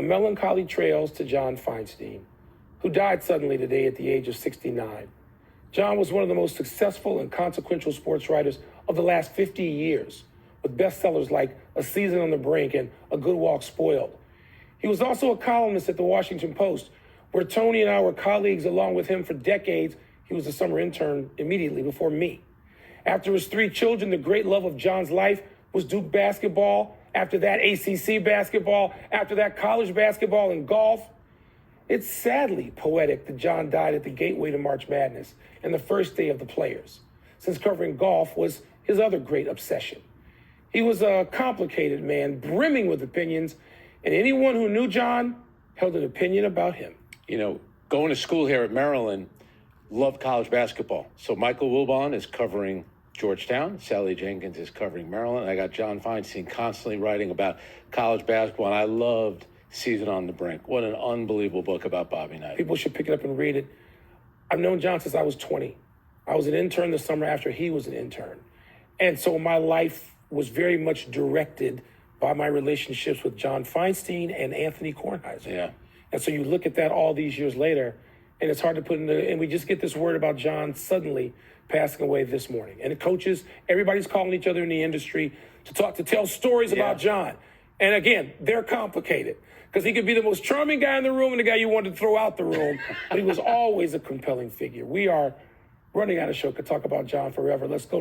A melancholy trails to John Feinstein, who died suddenly today at the age of 69. John was one of the most successful and consequential sports writers of the last 50 years, with bestsellers like A Season on the Brink and A Good Walk Spoiled. He was also a columnist at the Washington Post, where Tony and I were colleagues along with him for decades. He was a summer intern immediately before me. After his 3 children, the great love of John's life was Duke basketball. After that, ACC basketball. After that, college basketball and golf. It's sadly poetic that John died at the gateway to March Madness and the first day of the Players, since covering golf was his other great obsession. He was a complicated man, brimming with opinions, and anyone who knew John held an opinion about him. You know, going to school here at Maryland, loved college basketball. So Michael Wilbon is covering Georgetown. Sally Jenkins is covering Maryland. I got John Feinstein constantly writing about college basketball, and I loved Season on the Brink. What an unbelievable book about Bobby Knight. People should pick it up and read it. I've known John since I was 20. I was an intern the summer after he was an intern. And so my life was very much directed by my relationships with John Feinstein and Anthony Kornheiser. Yeah. And so you look at that all these years later, and it's hard to put and we just get this word about John suddenly passing away this morning. And the coaches, everybody's calling each other in the industry to tell stories about John. And again, they're complicated, because he could be the most charming guy in the room and the guy you wanted to throw out the room, but he was always a compelling figure. We are running out of show. Could talk about John forever. Let's go.